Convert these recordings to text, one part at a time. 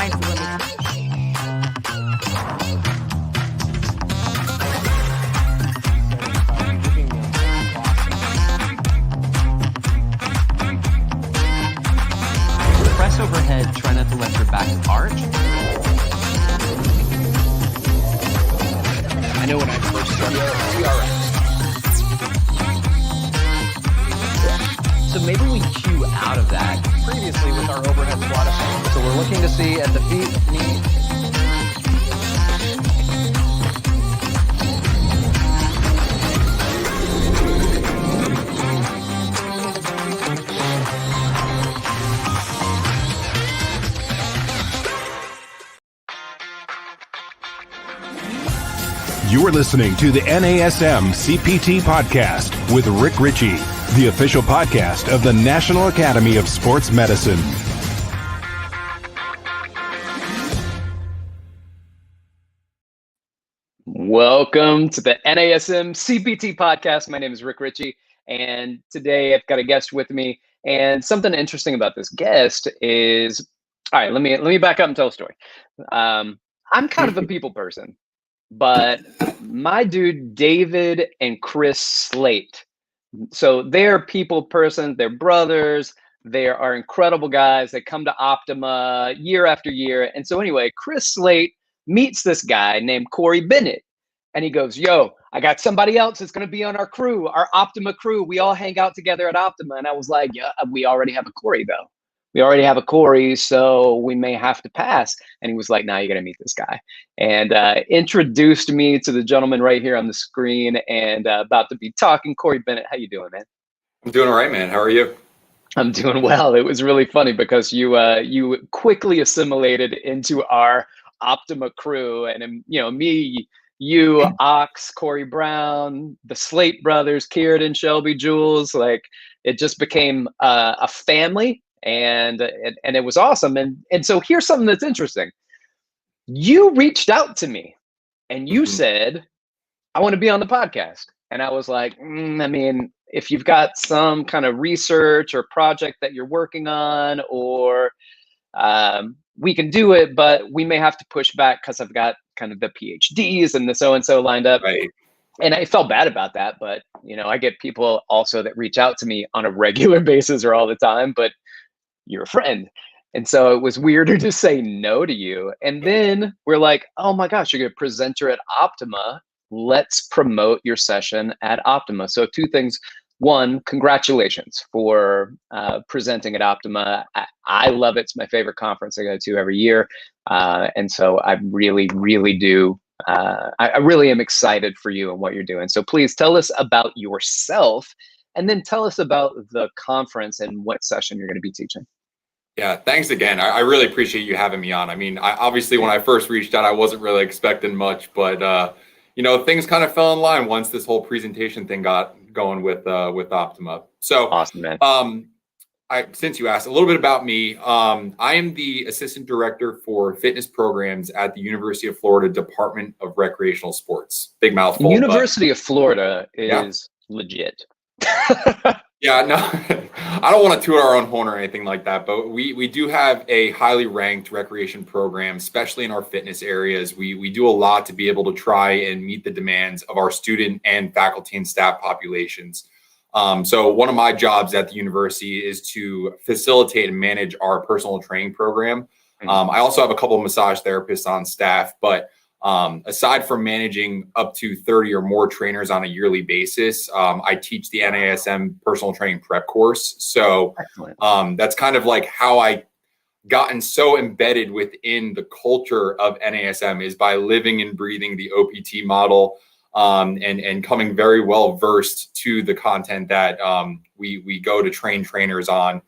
Press overhead, try not to let your back arch. I know when I first started TRX. So maybe we cue out of that previously with our overhead squat effect. So we're looking to see at the feet, knee. You are listening to the NASM CPT podcast with Rick Richey, the official podcast of the National Academy of Sports Medicine. Welcome to the NASM CPT podcast. My name is Rick Richey, and today I've got a guest with me. And something interesting about this guest is, all right, let me back up and tell a story. I'm kind of a people person. But my dude, David and Chris Slate, so they're people persons, they're brothers, they are incredible guys. They come to Optima year after year. And so anyway, Chris Slate meets this guy named Cory Bennett. And he goes, yo, I got somebody else that's going to be on our crew, our Optima crew. We all hang out together at Optima. And I was like, yeah, we already have a Cory, though. We already have a Cory, so we may have to pass. And he was like, nah, you got to meet this guy. And introduced me to the gentleman right here on the screen and about to be talking. Cory Bennett, how you doing, man? I'm doing all right, man. How are you? I'm doing well. It was really funny because you quickly assimilated into our Optima crew. And, you know, me, you, Ox, Corey Brown, the Slate brothers, Kieran, Shelby, Jules, like it just became a family. And it was awesome. And so here's something that's interesting. You reached out to me and you said, I want to be on the podcast. And I was like, I mean, if you've got some kind of research or project that you're working on, or we can do it, but we may have to push back because I've got kind of the PhDs and the so-and-so lined up. Right. And I felt bad about that. But, you know, I get people also that reach out to me on a regular basis or all the time, but you're a friend. And so it was weirder to say no to you. And then we're like, oh my gosh, you're going to presenter at Optima. Let's promote your session at Optima. So two things. One, congratulations for presenting at Optima. I love it. It's my favorite conference I go to every year. And so I really, really do. I really am excited for you and what you're doing. So please tell us about yourself and then tell us about the conference and what session you're going to be teaching. Yeah, thanks again. I really appreciate you having me on. I mean, obviously when I first reached out, I wasn't really expecting much, but you know, things kind of fell in line once this whole presentation thing got going with Optima. So awesome, man. Since you asked a little bit about me, I am the assistant director for fitness programs at the University of Florida Department of Recreational Sports. Big mouthful. University of Florida is legit. Yeah, no, I don't want to toot our own horn or anything like that, but we do have a highly ranked recreation program, especially in our fitness areas. We do a lot to be able to try and meet the demands of our student and faculty and staff populations. So one of my jobs at the university is to facilitate and manage our personal training program. I also have a couple of massage therapists on staff, but aside from managing up to 30 or more trainers on a yearly basis, I teach the NASM personal training prep course. So that's kind of like how I gotten so embedded within the culture of NASM is by living and breathing the OPT model, and coming very well versed to the content that we go to train trainers on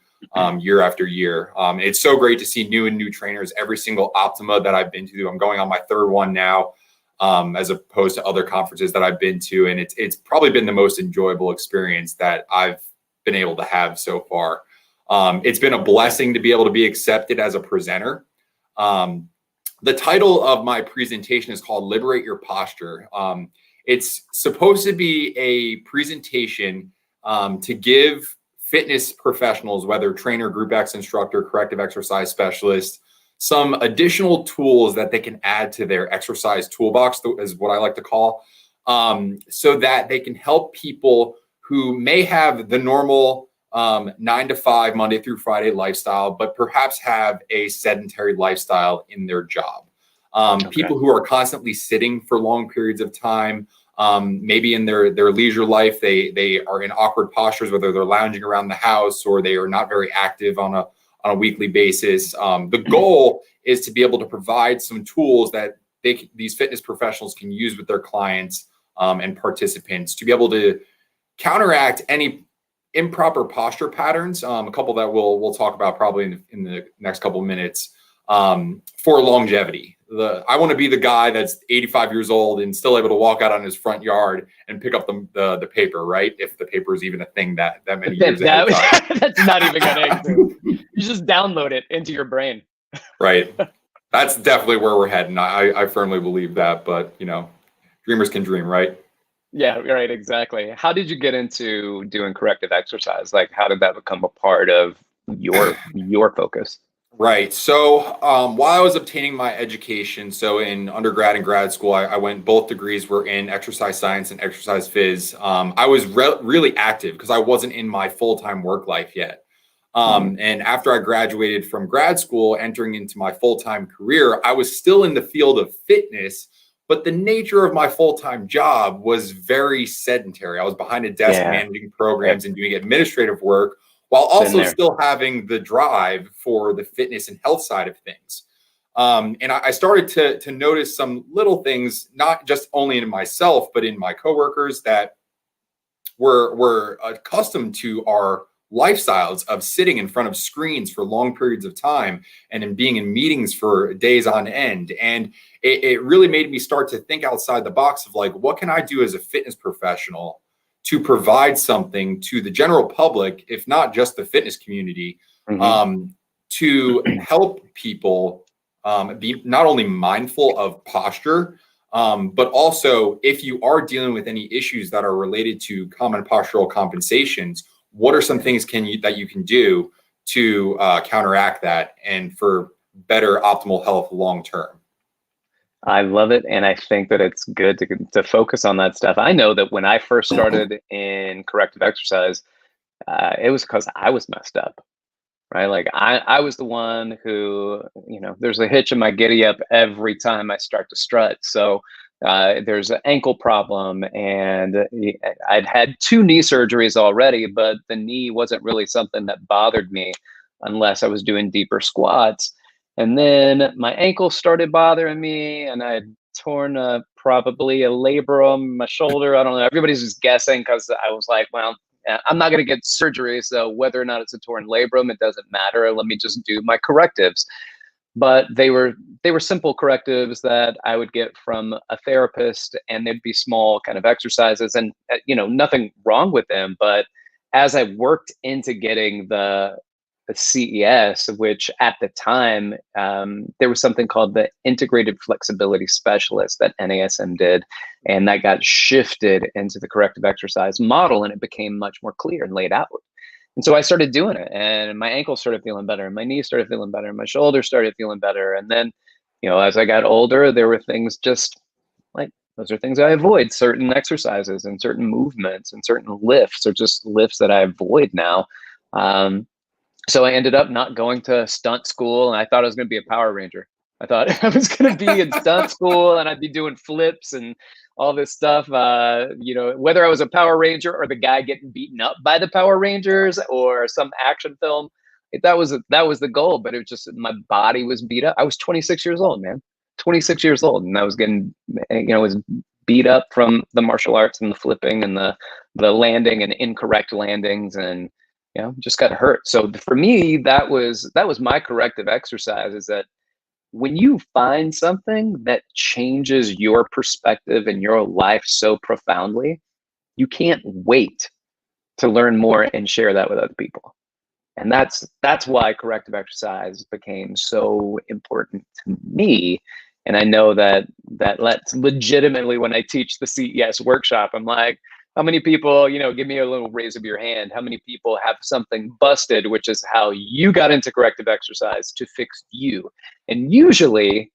year after year. It's so great to see new trainers every single Optima that I've been to. I'm going on my third one now, as opposed to other conferences that I've been to. And it's probably been the most enjoyable experience that I've been able to have so far. It's been a blessing to be able to be accepted as a presenter. The title of my presentation is called Liberate Your Posture. It's supposed to be a presentation to give fitness professionals, whether trainer, group X instructor, corrective exercise specialist, some additional tools that they can add to their exercise toolbox, is what I like to call, so that they can help people who may have the normal 9 to 5 Monday through Friday lifestyle, but perhaps have a sedentary lifestyle in their job. People who are constantly sitting for long periods of time, maybe in their leisure life, they are in awkward postures, whether they're lounging around the house or they are not very active on a weekly basis. The goal is to be able to provide some tools that these fitness professionals can use with their clients and participants to be able to counteract any improper posture patterns. A couple that we'll talk about probably in the next couple of minutes for longevity. I want to be the guy that's 85 years old and still able to walk out on his front yard and pick up the paper, right? If the paper is even a thing that many years ahead of time. That's not even going to exist. You just download it into your brain. Right. That's definitely where we're heading. I firmly believe that, but dreamers can dream, right? Yeah, right, exactly. How did you get into doing corrective exercise? Like, how did that become a part of your focus? Right. So while I was obtaining my education, so in undergrad and grad school, I went, both degrees were in exercise science and exercise phys. I was really active because I wasn't in my full-time work life yet. And after I graduated from grad school, entering into my full-time career, I was still in the field of fitness, but the nature of my full-time job was very sedentary. I was behind a desk managing programs and doing administrative work, while also still having the drive for the fitness and health side of things. And I started to notice some little things, not just only in myself, but in my coworkers that were accustomed to our lifestyles of sitting in front of screens for long periods of time and in being in meetings for days on end. And it really made me start to think outside the box of like, what can I do as a fitness professional to provide something to the general public, if not just the fitness community, to help people be not only mindful of posture, but also if you are dealing with any issues that are related to common postural compensations, what are some things that you can do to counteract that and for better optimal health long term? I love it, and I think that it's good to focus on that stuff. I know that when I first started in corrective exercise, it was because I was messed up, right? Like I was the one who, there's a hitch in my giddy up every time I start to strut. So there's an ankle problem, and I'd had 2 knee surgeries already, but the knee wasn't really something that bothered me unless I was doing deeper squats. And then my ankle started bothering me, and I had torn probably a labrum, my shoulder. I don't know. Everybody's just guessing because I was like, well, I'm not going to get surgery. So whether or not it's a torn labrum, it doesn't matter. Let me just do my correctives. But they were simple correctives that I would get from a therapist, and they'd be small kind of exercises, and nothing wrong with them. But as I worked into getting the CES, which at the time there was something called the Integrated Flexibility Specialist that NASM did, and that got shifted into the corrective exercise model, and it became much more clear and laid out. And so I started doing it, and my ankle started feeling better, and my knee started feeling better, and my shoulder started feeling better. And then, as I got older, there were things just like, those are things I avoid, certain exercises and certain movements and certain lifts, or just lifts that I avoid now. So I ended up not going to stunt school, and I thought I was going to be a Power Ranger. I thought I was going to be in stunt school, and I'd be doing flips and all this stuff. Whether I was a Power Ranger or the guy getting beaten up by the Power Rangers or some action film, that was the goal. But it was just, my body was beat up. I was 26 years old, man, 26 years old, and I was getting, was beat up from the martial arts and the flipping and the landing and incorrect landings, and just got hurt. So for me, that was my corrective exercise, is that when you find something that changes your perspective in your life so profoundly, you can't wait to learn more and share that with other people. And that's why corrective exercise became so important to me. And I know that's legitimately, when I teach the CES workshop, I'm like, how many people, give me a little raise of your hand. How many people have something busted, which is how you got into corrective exercise to fix you? And usually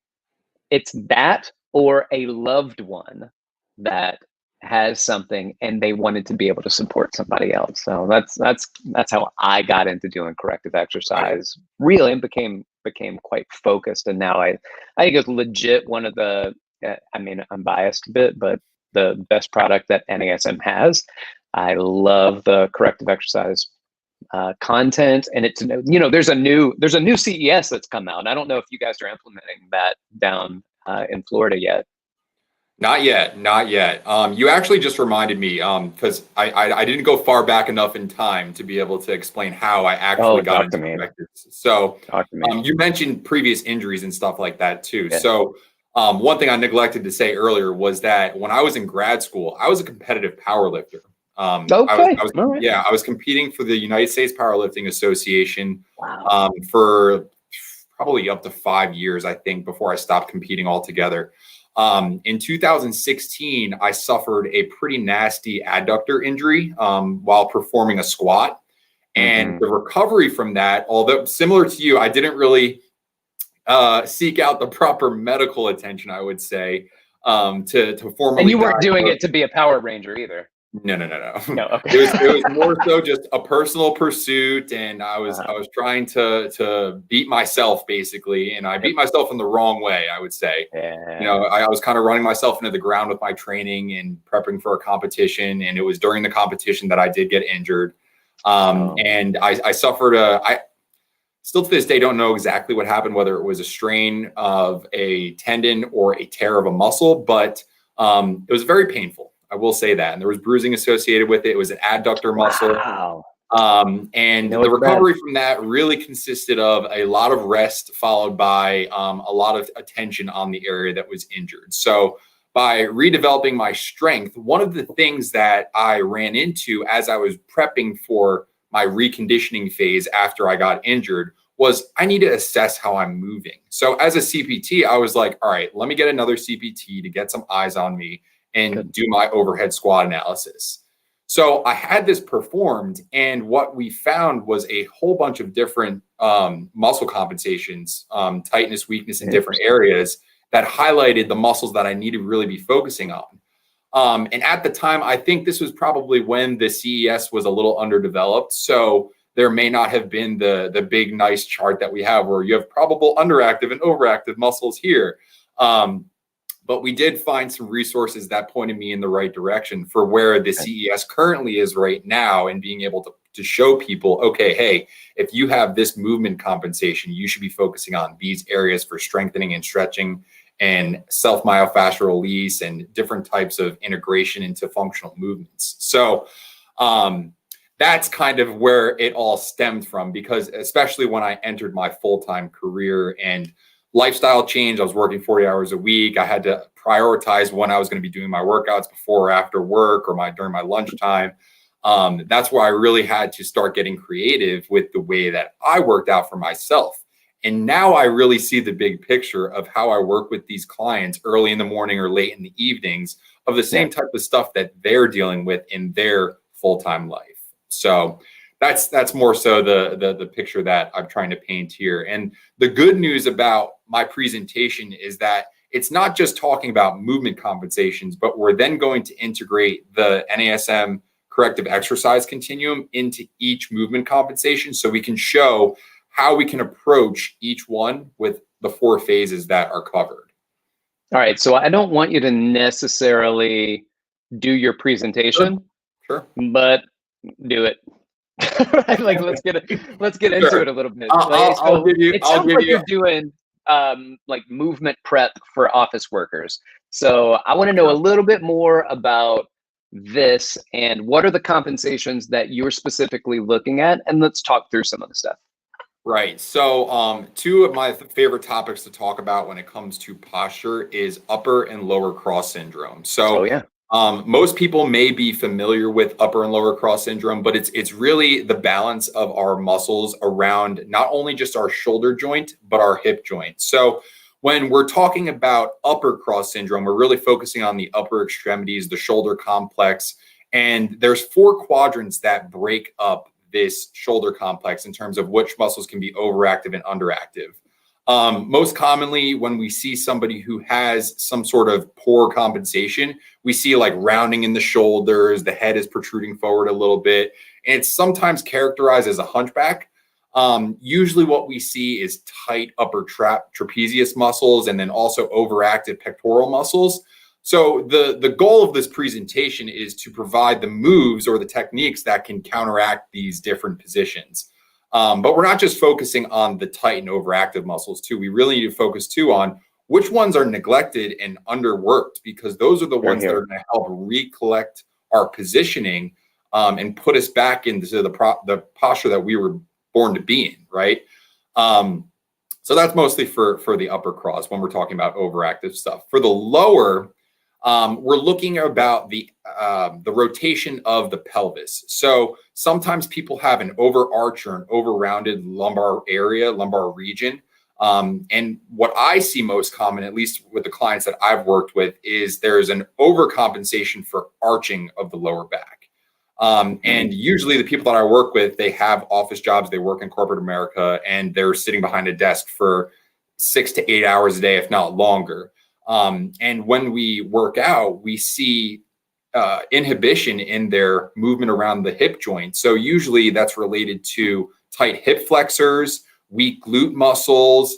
it's that or a loved one that has something and they wanted to be able to support somebody else. So that's how I got into doing corrective exercise, really, and became quite focused. And now I think it's legit one of the, I'm biased a bit, but the best product that NASM has. I love the corrective exercise content, and it's, there's a new CES that's come out. I don't know if you guys are implementing that down in Florida yet. Not yet. You actually just reminded me, because I didn't go far back enough in time to be able to explain how I actually got into corrective. So you mentioned previous injuries and stuff like that too. Yeah. So one thing I neglected to say earlier was that when I was in grad school, I was a competitive powerlifter. I was competing for the United States Powerlifting Association for probably up to 5 years, I think, before I stopped competing altogether. In 2016, I suffered a pretty nasty adductor injury while performing a squat. And the recovery from that, although similar to you, I didn't really seek out the proper medical attention, I would say, to formally. And you weren't doing it to be a Power Ranger either. No. Okay. It was more so just a personal pursuit, and I was trying to beat myself basically, and I beat myself in the wrong way, I would say. Yeah. I was kind of running myself into the ground with my training and prepping for a competition, and it was during the competition that I did get injured. And I suffered I still to this day don't know exactly what happened, whether it was a strain of a tendon or a tear of a muscle, but it was very painful. I will say that. And there was bruising associated with it. It was an adductor muscle. Wow. And the recovery from that really consisted of a lot of rest followed by a lot of attention on the area that was injured. So by redeveloping my strength, one of the things that I ran into as I was prepping for my reconditioning phase after I got injured was I need to assess how I'm moving. So as a CPT, I was like, all right, let me get another CPT to get some eyes on me and do my overhead squat analysis. So I had this performed, and what we found was a whole bunch of different muscle compensations, tightness, weakness in different areas that highlighted the muscles that I need to really be focusing on. And at the time, I think this was probably when the CES was a little underdeveloped. So there may not have been the big, nice chart that we have where you have probable underactive and overactive muscles here. But we did find some resources that pointed me in the right direction for where the CES currently is right now, and being able to show people, okay, hey, if you have this movement compensation, you should be focusing on these areas for strengthening and stretching and self-myofascial release and different types of integration into functional movements. So that's kind of where it all stemmed from, because especially when I entered my full-time career and lifestyle change, I was working 40 hours a week. I had to prioritize when I was going to be doing my workouts before or after work or during my lunchtime. That's where I really had to start getting creative with the way that I worked out for myself. And now I really see the big picture of how I work with these clients early in the morning or late in the evenings of the same type of stuff that they're dealing with in their full-time life. So that's more so the picture that I'm trying to paint here. And the good news about my presentation is that it's not just talking about movement compensations, but we're then going to integrate the NASM corrective exercise continuum into each movement compensation, so we can show how we can approach each one with the 4 phases that are covered. All right. So I don't want you to necessarily do your presentation, sure. But do it. Like, let's get into it a little bit. It sounds like you're doing like movement prep for office workers. So I want to know a little bit more about this and what are the compensations that you're specifically looking at, and let's talk through some of the stuff. Right. So 2 of my favorite topics to talk about when it comes to posture is upper and lower cross syndrome. So most people may be familiar with upper and lower cross syndrome, but it's really the balance of our muscles around not only just our shoulder joint, but our hip joint. So when we're talking about upper cross syndrome, we're really focusing on the upper extremities, the shoulder complex, And there's 4 quadrants that break up this shoulder complex in terms of which muscles can be overactive and underactive. Most commonly, when we see somebody who has some sort of poor compensation, we see like rounding in the shoulders, the head is protruding forward a little bit, and it's sometimes characterized as a hunchback. Usually what we see is tight upper trapezius muscles and then also overactive pectoral muscles. So the goal of this presentation is to provide the moves or the techniques that can counteract these different positions. But we're not just focusing on the tight and overactive muscles too. We really need to focus too on which ones are neglected and underworked, because those are the ones that are going to help recollect our positioning and put us back into the posture that we were born to be in, right? So that's mostly for the upper cross when we're talking about overactive stuff. For the lower, we're looking about the rotation of the pelvis. So sometimes people have an overarch or an over-rounded lumbar area, lumbar region. And what I see most common, at least with the clients that I've worked with, is there's an overcompensation for arching of the lower back. And usually the people that I work with, they have office jobs, they work in corporate America, and they're sitting behind a desk for 6 to 8 hours a day, if not longer. And when we work out, we see inhibition in their movement around the hip joint. So usually that's related to tight hip flexors, weak glute muscles,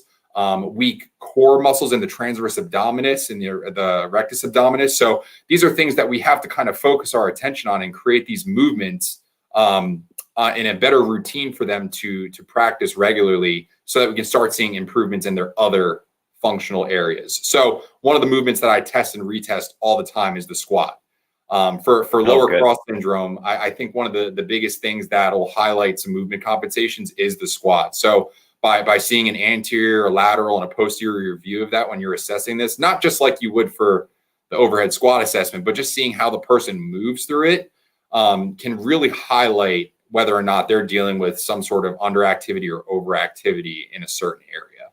weak core muscles in the transverse abdominis and the rectus abdominis. So these are things that we have to kind of focus our attention on and create these movements in a better routine for them to practice regularly, so that we can start seeing improvements in their other functional areas. So one of the movements that I test and retest all the time is the squat. For lower cross syndrome, I think one of the biggest things that'll highlight some movement compensations is the squat. So by seeing an anterior, a lateral, and a posterior view of that when you're assessing this, not just like you would for the overhead squat assessment, but just seeing how the person moves through it can really highlight whether or not they're dealing with some sort of underactivity or overactivity in a certain area.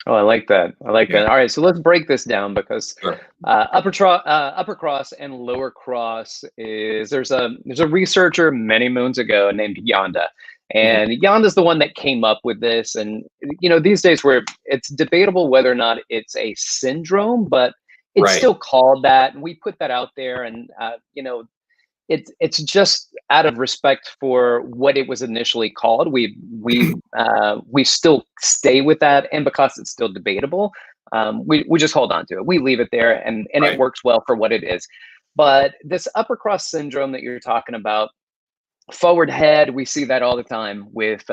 Oh, I like that. I like that. All right, so let's break this down, because upper cross and lower cross is there's a researcher many moons ago named Yanda, and Yanda's the one that came up with this. And these days where it's debatable whether or not it's a syndrome, but it's still called that, and we put that out there, and it's just out of respect for what it was initially called. We still stay with that, and because it's still debatable, we just hold on to it. We leave it there, and it works well for what it is. But this upper cross syndrome that you're talking about, forward head, we see that all the time with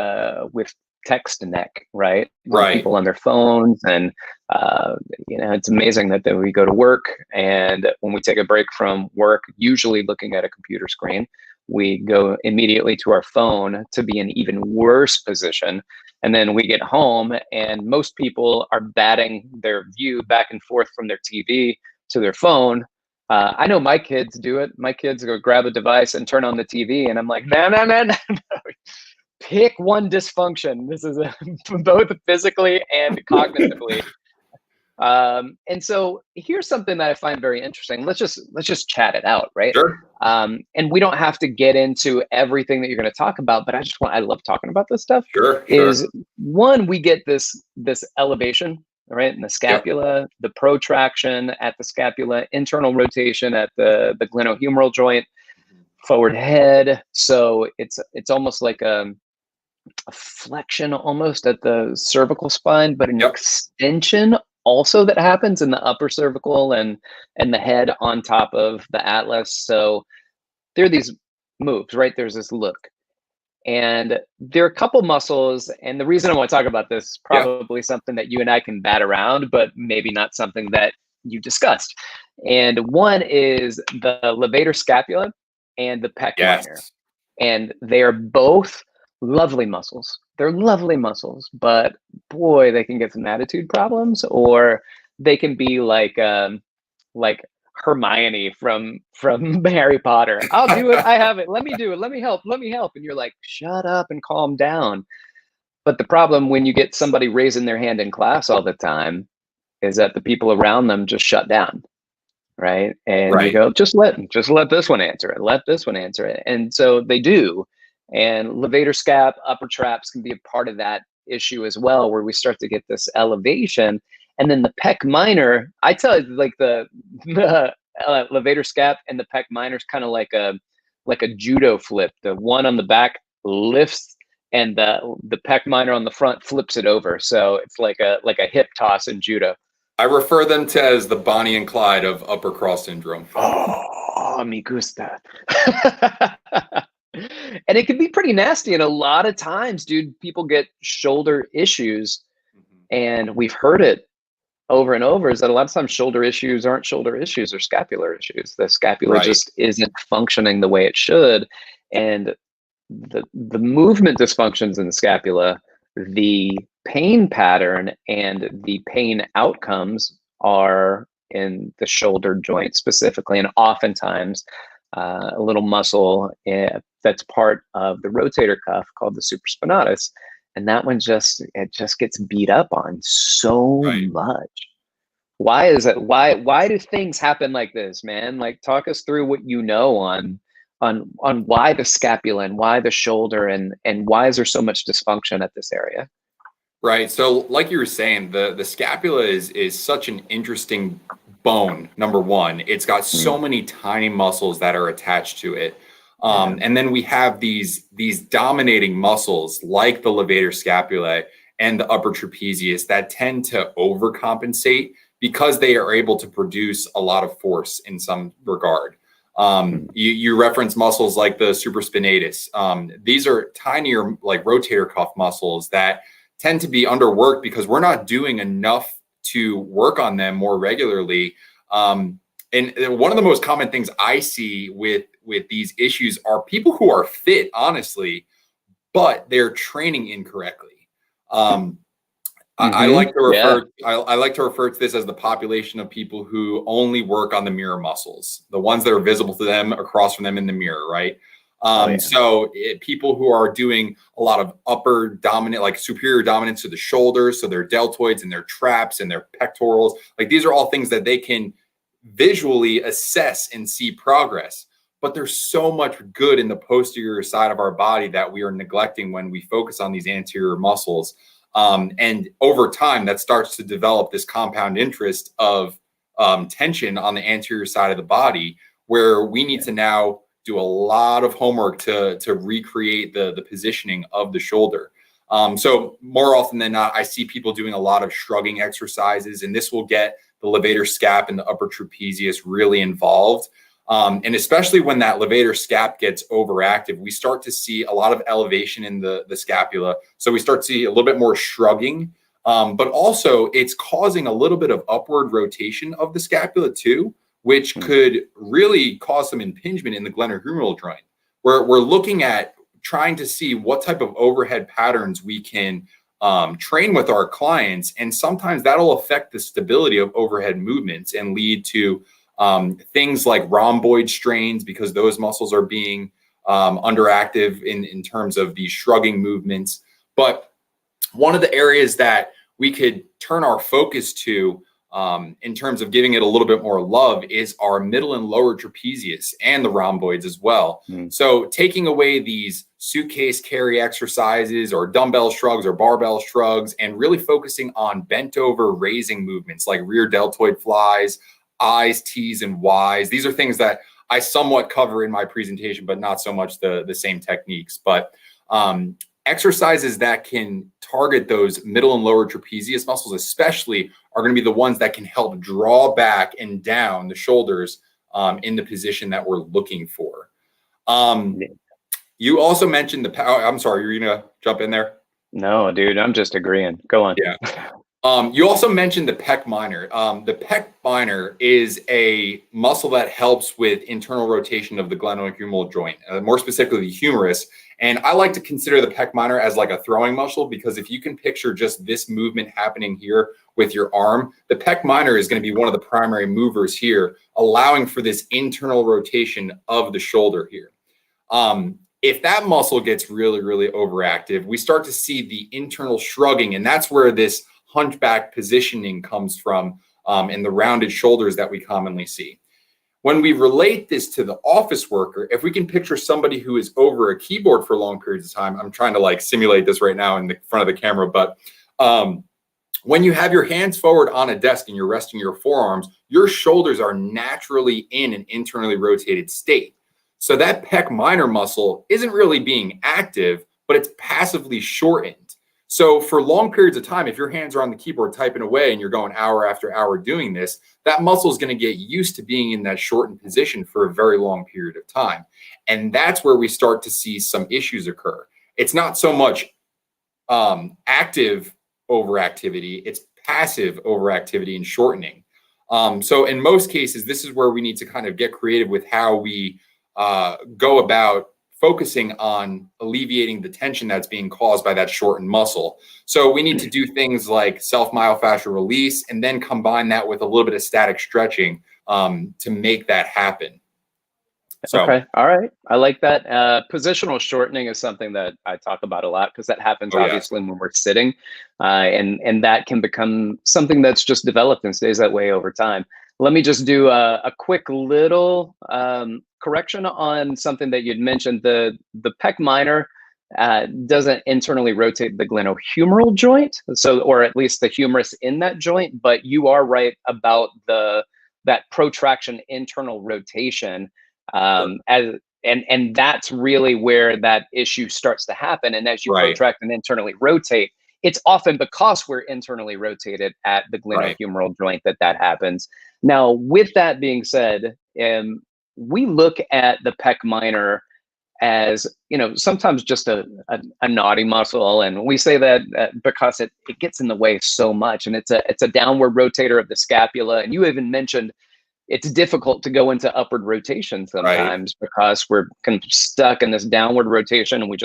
text to neck, right? People on their phones, and it's amazing that we go to work, and when we take a break from work, usually looking at a computer screen, we go immediately to our phone to be in even worse position. And then we get home, and most people are batting their view back and forth from their TV to their phone. I know my kids do it. My kids go grab a device and turn on the TV, and I'm like, no. Pick one dysfunction. This is both physically and cognitively. And so here's something that I find very interesting. Let's just chat it out, right? Sure. And we don't have to get into everything that you're going to talk about, but I love talking about this stuff. Sure. Is one, we get this elevation, right, in the scapula, the protraction at the scapula, internal rotation at the glenohumeral joint, forward head. So it's almost like a flexion almost at the cervical spine, but an extension also that happens in the upper cervical and the head on top of the atlas. So there are these moves, right? There's this look. And there are a couple muscles, and the reason I want to talk about this is probably something that you and I can bat around, but maybe not something that you discussed. And one is the levator scapula and the pec minor. And they are both lovely muscles. They're lovely muscles, but boy, they can get some attitude problems, or they can be like Hermione from Harry Potter. I'll do it. I have it. Let me do it. Let me help. And you're like, shut up and calm down. But the problem when you get somebody raising their hand in class all the time is that the people around them just shut down, right? And you Right. go, just let this one answer it. Let this one answer it. And so they do. And levator scap, upper traps can be a part of that issue as well, where we start to get this elevation. And then the pec minor, I tell you, like the levator scap and the pec minor is kind of like a judo flip. The one on the back lifts, and the pec minor on the front flips it over. So it's like a hip toss in judo. I refer them to as the Bonnie and Clyde of upper cross syndrome. Oh, me gusta. And it can be pretty nasty. And a lot of times, dude, people get shoulder issues, and we've heard it over and over, is that a lot of times shoulder issues aren't shoulder issues, they're scapular issues. The scapula Right. just isn't functioning the way it should. And the movement dysfunctions in the scapula, the pain pattern and the pain outcomes are in the shoulder joint specifically, and oftentimes a little muscle that's part of the rotator cuff called the supraspinatus, and that one just gets beat up on so Right. much. Why is it? Why do things happen like this, man? Like, talk us through what you know on why the scapula and why the shoulder, and why is there so much dysfunction at this area? Right. So like you were saying, the scapula is such an interesting bone. Number one, it's got so many tiny muscles that are attached to it. And then we have these dominating muscles like the levator scapulae and the upper trapezius that tend to overcompensate because they are able to produce a lot of force in some regard. You reference muscles like the supraspinatus. These are tinier, like rotator cuff muscles that tend to be underworked because we're not doing enough to work on them more regularly. And one of the most common things I see with these issues are people who are fit, honestly, but they're training incorrectly. I like to refer to this as the population of people who only work on the mirror muscles, the ones that are visible to them across from them in the mirror, right? So people who are doing a lot of upper dominant, like superior dominance to the shoulders, so their deltoids and their traps and their pectorals, like these are all things that they can visually assess and see progress. But there's so much good in the posterior side of our body that we are neglecting when we focus on these anterior muscles. And over time, that starts to develop this compound interest of tension on the anterior side of the body, where we need to now do a lot of homework to recreate the positioning of the shoulder. So more often than not, I see people doing a lot of shrugging exercises, and this will get the levator scap and the upper trapezius really involved. And especially when that levator scap gets overactive, we start to see a lot of elevation in the scapula. So we start to see a little bit more shrugging, but also it's causing a little bit of upward rotation of the scapula too, which could really cause some impingement in the glenohumeral joint. We're looking at trying to see what type of overhead patterns we can train with our clients. And sometimes that'll affect the stability of overhead movements and lead to things like rhomboid strains, because those muscles are being underactive in terms of these shrugging movements. But one of the areas that we could turn our focus to in terms of giving it a little bit more love is our middle and lower trapezius and the rhomboids as well. So taking away these suitcase carry exercises or dumbbell shrugs or barbell shrugs and really focusing on bent over raising movements like rear deltoid flies, I's, T's, and Y's. These are things that I somewhat cover in my presentation, but not so much the same techniques. But exercises that can target those middle and lower trapezius muscles especially are going to be the ones that can help draw back and down the shoulders in the position that we're looking for. You also mentioned I'm sorry, you're going to jump in there? No, dude, I'm just agreeing. Go on. Yeah. You also mentioned the pec minor. The pec minor is a muscle that helps with internal rotation of the glenohumeral joint, more specifically the humerus. And I like to consider the pec minor as like a throwing muscle, because if you can picture just this movement happening here with your arm, the pec minor is going to be one of the primary movers here, allowing for this internal rotation of the shoulder here. If that muscle gets really, really overactive, we start to see the internal shrugging, and that's where this hunchback positioning comes from in the rounded shoulders that we commonly see. When we relate this to the office worker, if we can picture somebody who is over a keyboard for long periods of time, I'm trying to like simulate this right now in the front of the camera, but when you have your hands forward on a desk and you're resting your forearms, your shoulders are naturally in an internally rotated state. So that pec minor muscle isn't really being active, but it's passively shortened. So for long periods of time, if your hands are on the keyboard typing away and you're going hour after hour doing this, that muscle is going to get used to being in that shortened position for a very long period of time. And that's where we start to see some issues occur. It's not so much active overactivity, it's passive overactivity and shortening. So in most cases, this is where we need to kind of get creative with how we go about focusing on alleviating the tension that's being caused by that shortened muscle. So we need to do things like self-myofascial release and then combine that with a little bit of static stretching to make that happen. So, okay. All right. I like that. Positional shortening is something that I talk about a lot because that happens obviously when we're sitting, and that can become something that's just developed and stays that way over time. Let me just do a quick little correction on something that you'd mentioned. The pec minor doesn't internally rotate the glenohumeral joint, so, or at least the humerus in that joint. But you are right about that protraction internal rotation, and that's really where that issue starts to happen. And as you protract and internally rotate, it's often because we're internally rotated at the glenohumeral joint that happens. Now, with that being said, we look at the pec minor as, you know, sometimes just a naughty muscle, and we say that because it gets in the way so much, and it's a downward rotator of the scapula. And you even mentioned it's difficult to go into upward rotation sometimes because we're kind of stuck in this downward rotation, and we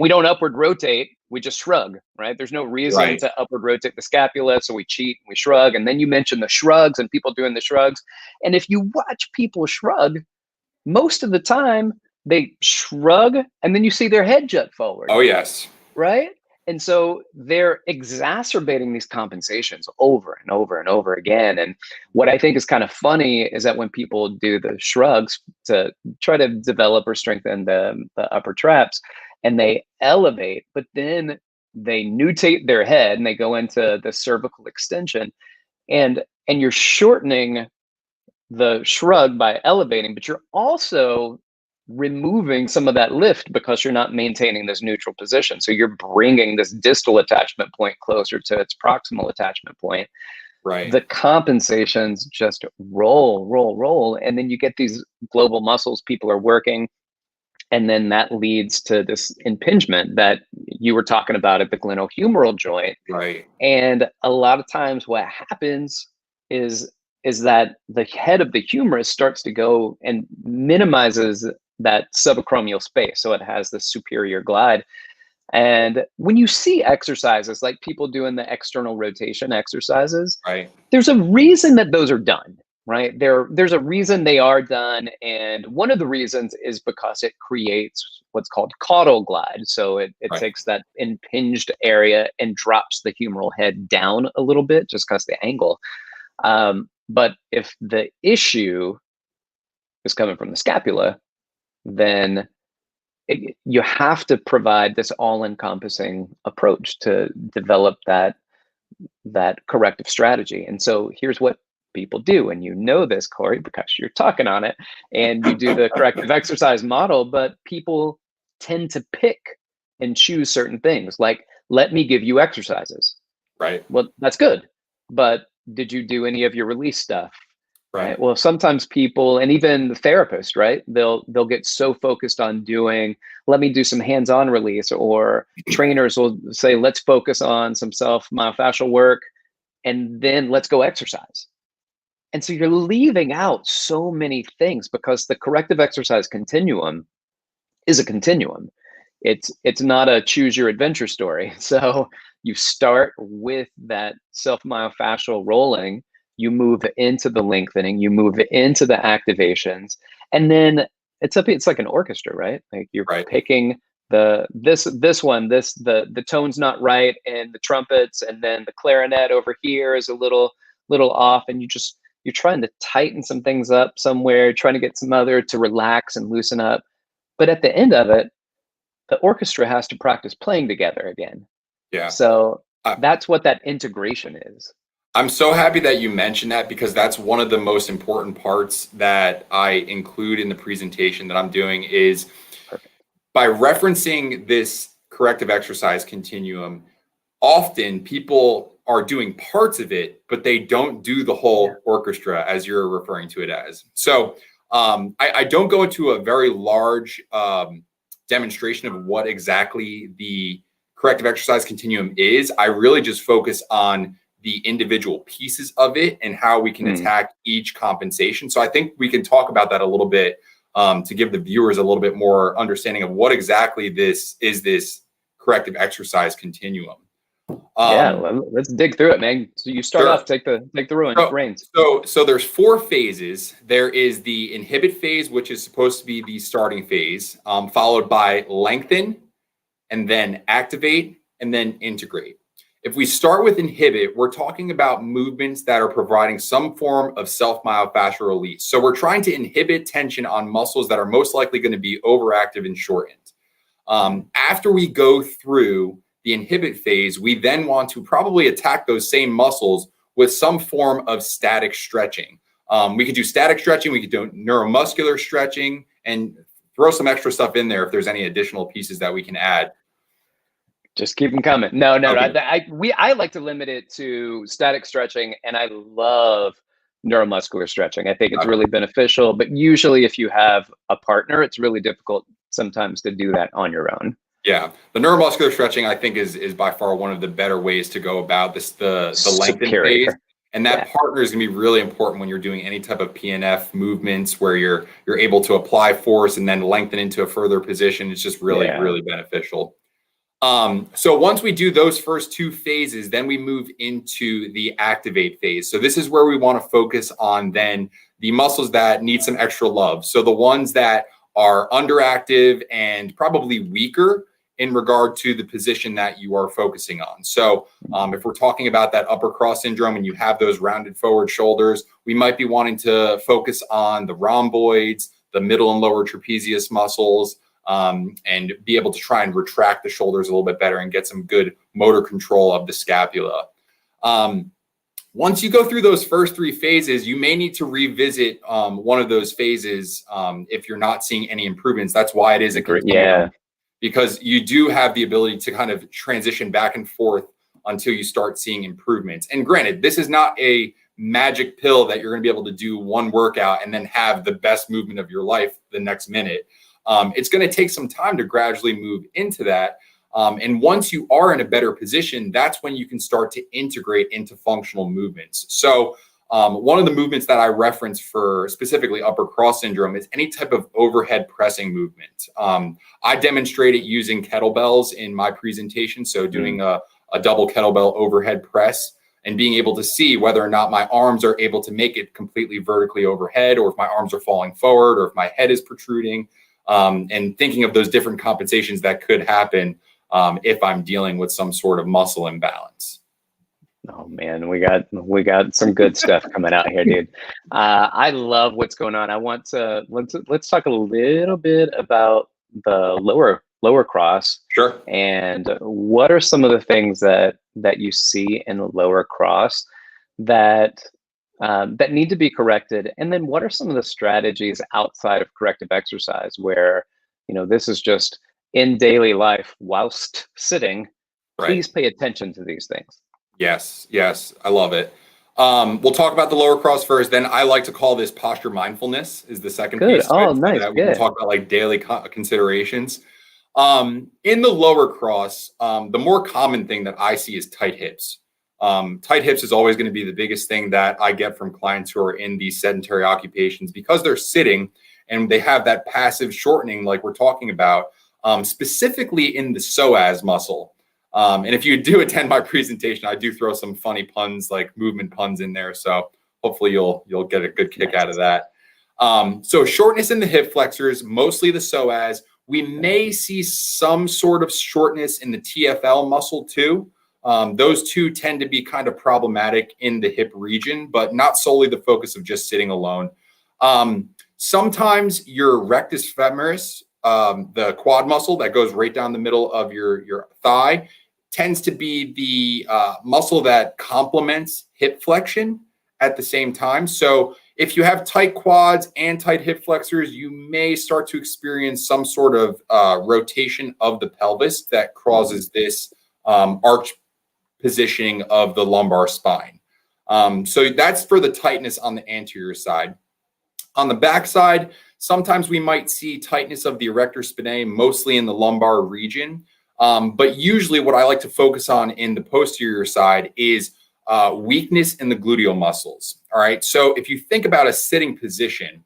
don't upward rotate, we just shrug, right? There's no reason to upward rotate the scapula, so we cheat and we shrug. And then you mentioned the shrugs and people doing the shrugs. And if you watch people shrug, most of the time they shrug and then you see their head jut forward. Oh, yes. Right? And so they're exacerbating these compensations over and over and over again. And what I think is kind of funny is that when people do the shrugs to try to develop or strengthen the upper traps, and they elevate, but then they nutate their head and they go into the cervical extension, and you're shortening the shrug by elevating, but you're also removing some of that lift because you're not maintaining this neutral position. So you're bringing this distal attachment point closer to its proximal attachment point. The compensations just roll, and then you get these global muscles people are working. And then that leads to this impingement that you were talking about at the glenohumeral joint. And a lot of times what happens is that the head of the humerus starts to go and minimizes that subacromial space. So it has the superior glide. And when you see exercises like people doing the external rotation exercises, there's a reason that those are done. Right? There's a reason they are done. And one of the reasons is because it creates what's called caudal glide. So it takes that impinged area and drops the humeral head down a little bit just because the angle. But if the issue is coming from the scapula, then you have to provide this all-encompassing approach to develop that corrective strategy. And so here's what people do, and you know this, Cory, because you're talking on it and you do the corrective exercise model, but people tend to pick and choose certain things, like, let me give you exercises. Well, that's good, but did you do any of your release stuff? Well, sometimes people, and even the therapist, they'll get so focused on doing, let me do some hands-on release, or trainers will say, let's focus on some self-myofascial work and then let's go exercise. And so you're leaving out so many things because the corrective exercise continuum is a continuum. It's not a choose your adventure story. So you start with that self-myofascial rolling, you move into the lengthening, you move into the activations, and then it's like an orchestra, right? Like you're picking the tone's not right, and the trumpets, and then the clarinet over here is a little off, and you're trying to tighten some things up somewhere, trying to get some other to relax and loosen up. But at the end of it, the orchestra has to practice playing together again. Yeah. So that's what that integration is. I'm so happy that you mentioned that, because that's one of the most important parts that I include in the presentation that I'm doing is by referencing this corrective exercise continuum. Often people are doing parts of it, but they don't do the whole orchestra, as you're referring to it as. So I don't go into a very large demonstration of what exactly the corrective exercise continuum is. I really just focus on the individual pieces of it and how we can attack each compensation. So I think we can talk about that a little bit to give the viewers a little bit more understanding of what exactly this corrective exercise continuum. Let's dig through it, man. So you start off, take the reins. So there's 4 phases. There is the inhibit phase, which is supposed to be the starting phase, followed by lengthen, and then activate, and then integrate. If we start with inhibit, we're talking about movements that are providing some form of self-myofascial release. So we're trying to inhibit tension on muscles that are most likely going to be overactive and shortened. After we go through the inhibit phase, we then want to probably attack those same muscles with some form of static stretching. We could do static stretching, we could do neuromuscular stretching, and throw some extra stuff in there if there's any additional pieces that we can add. Just keep them coming. No, Okay. I like to limit it to static stretching, and I love neuromuscular stretching. I think it's really beneficial, but usually if you have a partner, it's really difficult sometimes to do that on your own. Yeah, the neuromuscular stretching, I think, is by far one of the better ways to go about this, the lengthen phase. And that partner is going to be really important when you're doing any type of PNF movements where you're able to apply force and then lengthen into a further position. It's just really beneficial. So once we do those first 2 phases, then we move into the activate phase. So this is where we want to focus on then the muscles that need some extra love. So the ones that are underactive and probably weaker in regard to the position that you are focusing on. So if we're talking about that upper cross syndrome and you have those rounded forward shoulders, we might be wanting to focus on the rhomboids, the middle and lower trapezius muscles, and be able to try and retract the shoulders a little bit better and get some good motor control of the scapula. Once you go through those first 3 phases, you may need to revisit one of those phases if you're not seeing any improvements. That's why it is a continuum, because you do have the ability to kind of transition back and forth until you start seeing improvements. And granted, this is not a magic pill that you're going to be able to do one workout and then have the best movement of your life the next minute. It's going to take some time to gradually move into that. And once you are in a better position, that's when you can start to integrate into functional movements. So one of the movements that I reference for specifically upper cross syndrome is any type of overhead pressing movement. I demonstrate it using kettlebells in my presentation. So doing a double kettlebell overhead press and being able to see whether or not my arms are able to make it completely vertically overhead, or if my arms are falling forward, or if my head is protruding. And thinking of those different compensations that could happen if I'm dealing with some sort of muscle imbalance. Oh man, we got some good stuff coming out here, dude. I love what's going on. Let's talk a little bit about the lower cross. Sure. And what are some of the things that you see in the lower cross that need to be corrected? And then what are some of the strategies outside of corrective exercise where, this is just in daily life whilst sitting, please pay attention to these things. Yes, I love it. We'll talk about the lower cross first. Then I like to call this posture mindfulness is the second piece. Oh, nice. That we can talk about like daily considerations. In the lower cross, the more common thing that I see is tight hips. Tight hips is always going to be the biggest thing that I get from clients who are in these sedentary occupations, because they're sitting and they have that passive shortening like we're talking about, specifically in the psoas muscle. And if you do attend my presentation, I do throw some funny puns, like movement puns in there. So hopefully you'll get a good kick out of that. So shortness in the hip flexors, mostly the psoas. We may see some sort of shortness in the TFL muscle too. Those two tend to be kind of problematic in the hip region, but not solely the focus of just sitting alone. Sometimes your rectus femoris, the quad muscle that goes right down the middle of your thigh, tends to be the muscle that complements hip flexion at the same time. So if you have tight quads and tight hip flexors, you may start to experience some sort of rotation of the pelvis that causes this arch positioning of the lumbar spine. So that's for the tightness on the anterior side. On the back side, sometimes we might see tightness of the erector spinae, mostly in the lumbar region. But usually what I like to focus on in the posterior side is weakness in the gluteal muscles. All right. So if you think about a sitting position,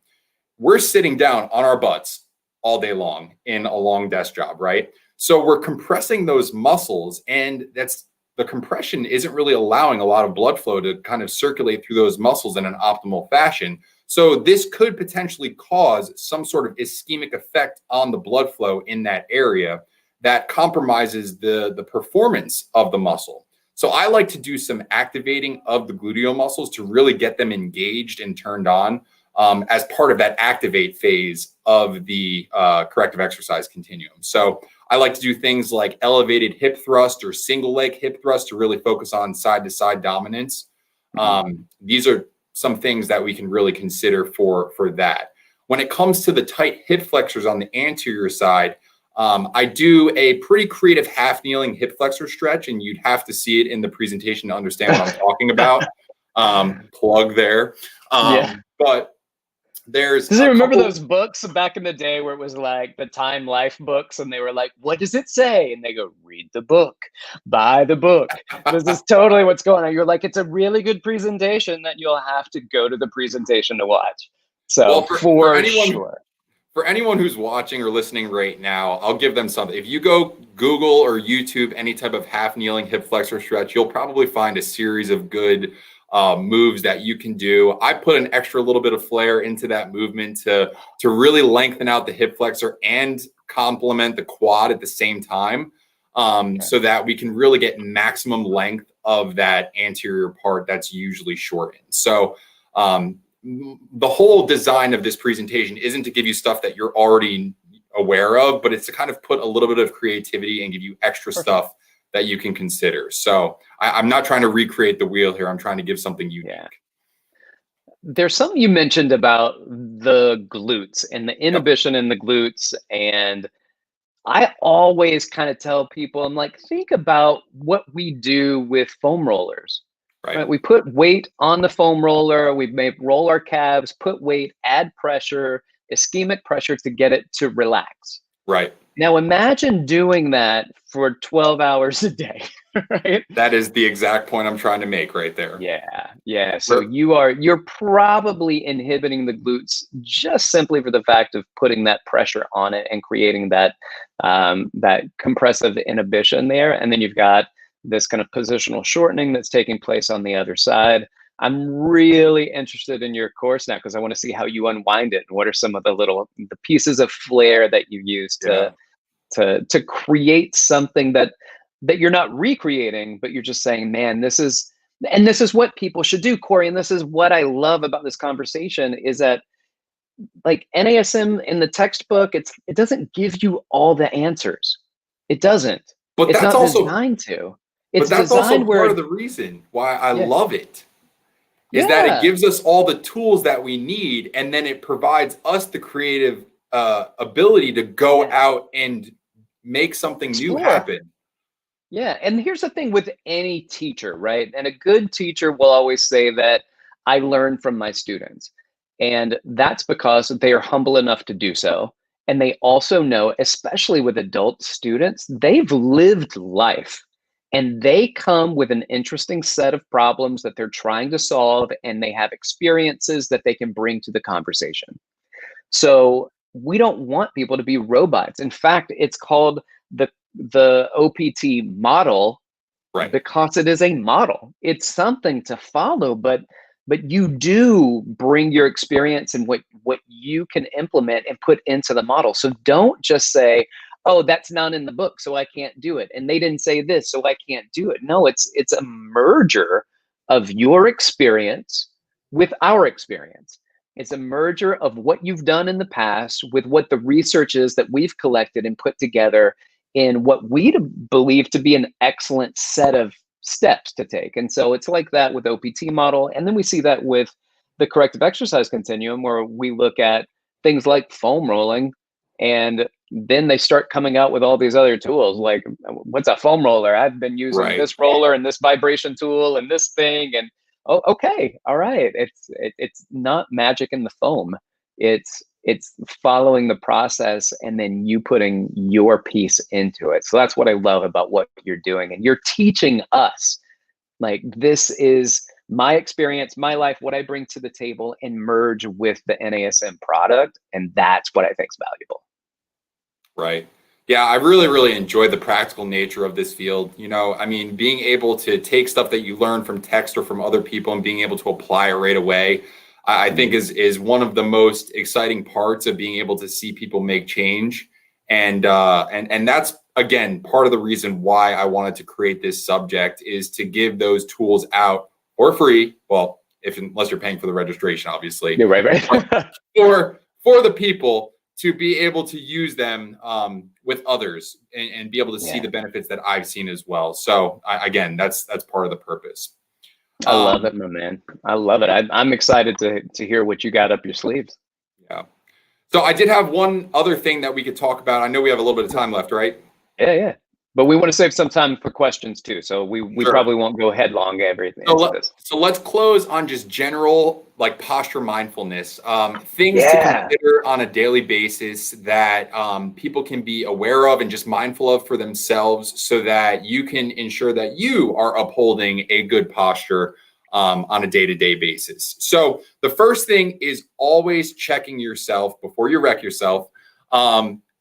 we're sitting down on our butts all day long in a long desk job, right? So we're compressing those muscles, and the compression isn't really allowing a lot of blood flow to kind of circulate through those muscles in an optimal fashion. So this could potentially cause some sort of ischemic effect on the blood flow in that area that compromises the performance of the muscle. So I like to do some activating of the gluteal muscles to really get them engaged and turned on as part of that activate phase of the corrective exercise continuum. So I like to do things like elevated hip thrust or single leg hip thrust to really focus on side to side dominance. These are some things that we can really consider for that. When it comes to the tight hip flexors on the anterior side, I do a pretty creative half kneeling hip flexor stretch, and you'd have to see it in the presentation to understand what I'm talking about. Plug there. But there's. Does you remember those books back in the day where it was like the Time Life books, and they were like, "What does it say?" And they go, "Read the book, buy the book." This is totally what's going on. You're like, it's a really good presentation that you'll have to go to the presentation to watch. So for sure. For anyone who's watching or listening right now, I'll give them something. If you go Google or YouTube any type of half kneeling hip flexor stretch, you'll probably find a series of good moves that you can do. I put an extra little bit of flair into that movement to really lengthen out the hip flexor and complement the quad at the same time, so that we can really get maximum length of that anterior part that's usually shortened. So the whole design of this presentation isn't to give you stuff that you're already aware of, but it's to kind of put a little bit of creativity and give you extra stuff that you can consider. So I'm not trying to recreate the wheel here. I'm trying to give something unique. Yeah. There's something you mentioned about the glutes and the inhibition in the glutes. And I always kind of tell people, I'm like, think about what we do with foam rollers. Right. We put weight on the foam roller. We may roll our calves, put weight, add pressure, ischemic pressure to get it to relax. Right. Now imagine doing that for 12 hours a day, right? That is the exact point I'm trying to make right there. Yeah. So you're probably inhibiting the glutes just simply for the fact of putting that pressure on it and creating that that compressive inhibition there. And then you've got this kind of positional shortening that's taking place on the other side. I'm really interested in your course now because I want to see how you unwind it and what are some of the pieces of flair that you use to create something that you're not recreating, but you're just saying, man, this is what people should do, Cory. And this is what I love about this conversation is that like NASM in the textbook, it doesn't give you all the answers. It doesn't. But it's that's not also designed to. It's but that's designed also part of the reason why I love it. Is that it gives us all the tools that we need, and then it provides us the creative ability to go out and make something new happen. Yeah, and here's the thing with any teacher, right? And a good teacher will always say that I learn from my students. And that's because they are humble enough to do so. And they also know, especially with adult students, they've lived life. And they come with an interesting set of problems that they're trying to solve, and they have experiences that they can bring to the conversation. So we don't want people to be robots. In fact, it's called the OPT model, right? Because it is a model. It's something to follow, but you do bring your experience and what you can implement and put into the model. So don't just say, oh, that's not in the book, so I can't do it. And they didn't say this, so I can't do it. No, it's a merger of your experience with our experience. It's a merger of what you've done in the past with what the research is that we've collected and put together in what we believe to be an excellent set of steps to take. And so it's like that with OPT model. And then we see that with the corrective exercise continuum, where we look at things like foam rolling, and then they start coming out with all these other tools like, what's a foam roller? I've been using this roller and this vibration tool and this thing. And oh, okay, all right. It's not magic in the foam. It's following the process and then you putting your piece into it. So that's what I love about what you're doing. And you're teaching us, like, this is my experience, my life, what I bring to the table, and merge with the NASM product. And that's what I think is valuable. Right. Yeah, I really, really enjoy the practical nature of this field. You know, I mean, being able to take stuff that you learn from text or from other people and being able to apply it right away, I think is one of the most exciting parts of being able to see people make change. And that's, again, part of the reason why I wanted to create this subject, is to give those tools out for free. Well, unless you're paying for the registration, obviously. You're right. for the people to be able to use them with others and be able to see the benefits that I've seen as well. So again, that's part of the purpose. I love it, my man. I love it. I'm excited to hear what you got up your sleeves. Yeah. So I did have one other thing that we could talk about. I know we have a little bit of time left, right? Yeah. But we want to save some time for questions too. So we Sure. probably won't go headlong everything. So let's close on just general, like, posture mindfulness, things to consider on a daily basis that people can be aware of and just mindful of for themselves, so that you can ensure that you are upholding a good posture on a day-to-day basis. So the first thing is always checking yourself before you wreck yourself,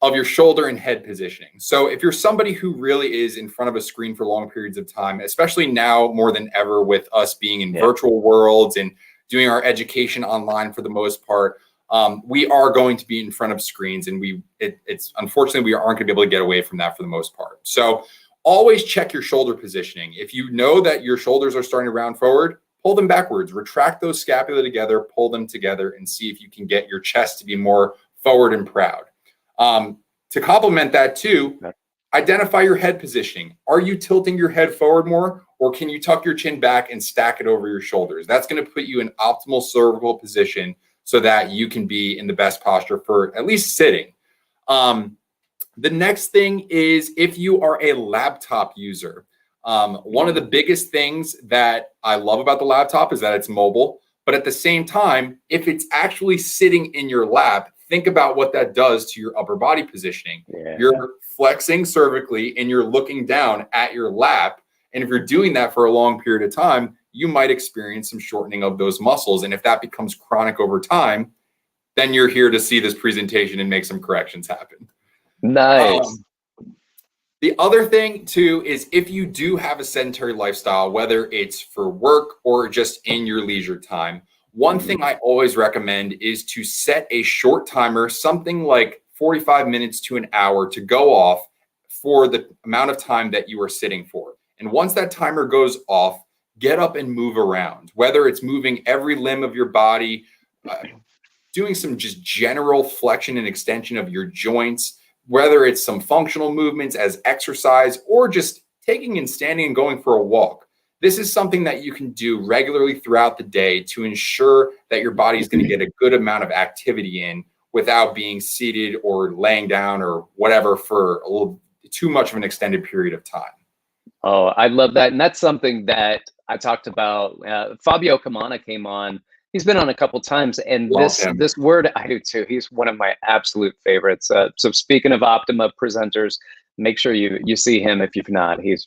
of your shoulder and head positioning. So if you're somebody who really is in front of a screen for long periods of time, especially now more than ever with us being in virtual worlds and doing our education online for the most part, we are going to be in front of screens, and it's unfortunately we aren't going to be able to get away from that for the most part. So always check your shoulder positioning. If you know that your shoulders are starting to round forward, pull them backwards, retract those scapula together, pull them together, and see if you can get your chest to be more forward and proud. To complement that too, identify your head positioning. Are you tilting your head forward more, or can you tuck your chin back and stack it over your shoulders? That's going to put you in optimal cervical position so that you can be in the best posture for at least sitting. The next thing is, if you are a laptop user, one of the biggest things that I love about the laptop is that it's mobile, but at the same time, if it's actually sitting in your lap, think about what that does to your upper body positioning. You're flexing cervically and you're looking down at your lap. And if you're doing that for a long period of time, you might experience some shortening of those muscles. And if that becomes chronic over time, then you're here to see this presentation and make some corrections happen. Nice. The other thing too is, if you do have a sedentary lifestyle, whether it's for work or just in your leisure time, one thing I always recommend is to set a short timer, something like 45 minutes to an hour, to go off for the amount of time that you are sitting for. And once that timer goes off, get up and move around, whether it's moving every limb of your body, doing some just general flexion and extension of your joints, whether it's some functional movements as exercise, or just taking and standing and going for a walk. This is something that you can do regularly throughout the day to ensure that your body is going to get a good amount of activity in without being seated or laying down or whatever for a little too much of an extended period of time. Oh, I love that. And that's something that I talked about. Fabio Camana came on. He's been on a couple times, and this word, I do too. He's one of my absolute favorites. So speaking of Optima presenters, make sure you see him if you've not. He's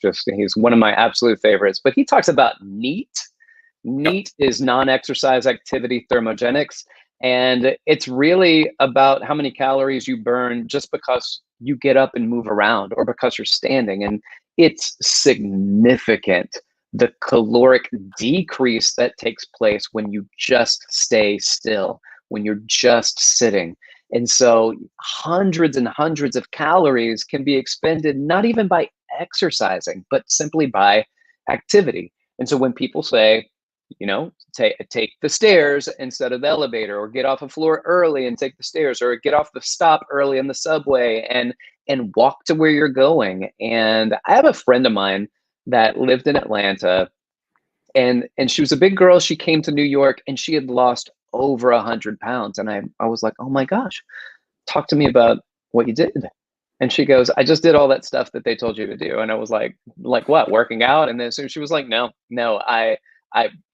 one of my absolute favorites. But he talks about NEAT. NEAT is non-exercise activity thermogenics. And it's really about how many calories you burn just because you get up and move around, or because you're standing. And it's significant, the caloric decrease that takes place when you just stay still, when you're just sitting. And so hundreds and hundreds of calories can be expended not even by exercising, but simply by activity. And so when people say, take the stairs instead of the elevator, or get off a floor early and take the stairs, or get off the stop early in the subway and walk to where you're going. And I have a friend of mine that lived in Atlanta, and she was a big girl. She came to New York and she had lost over 100 pounds. And I was like, oh my gosh, talk to me about what you did. And she goes, I just did all that stuff that they told you to do. And I was like what, working out? And then so she was like, no, I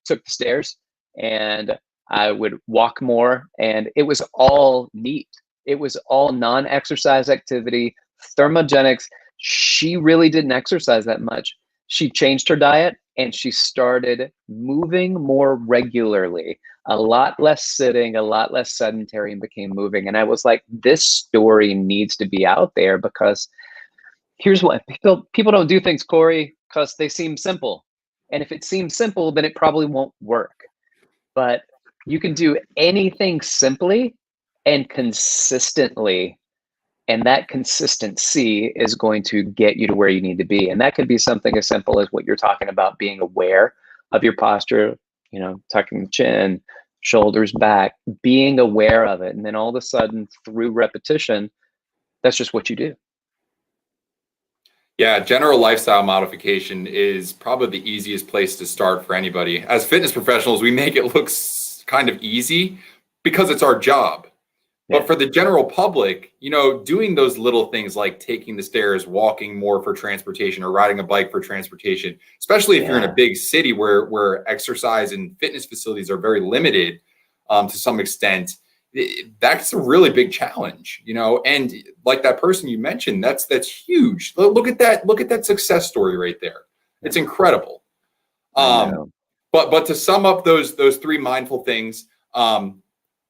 took the stairs and I would walk more. And it was all neat. It was all non-exercise activity, thermogenics. She really didn't exercise that much. She changed her diet and she started moving more regularly, a lot less sitting, a lot less sedentary, and became moving. And I was like, this story needs to be out there, because here's what people don't do things, Cory, because they seem simple. And if it seems simple, then it probably won't work. But you can do anything simply and consistently. And that consistency is going to get you to where you need to be. And that could be something as simple as what you're talking about, being aware of your posture, tucking the chin, shoulders back, being aware of it. And then all of a sudden, through repetition, that's just what you do. Yeah, general lifestyle modification is probably the easiest place to start for anybody. As fitness professionals, we make it look kind of easy because it's our job. But for the general public, doing those little things like taking the stairs, walking more for transportation, or riding a bike for transportation, especially if you're in a big city where exercise and fitness facilities are very limited to some extent, that's a really big challenge, and like that person you mentioned, that's huge. Look at that success story right there. It's incredible. But to sum up those three mindful things,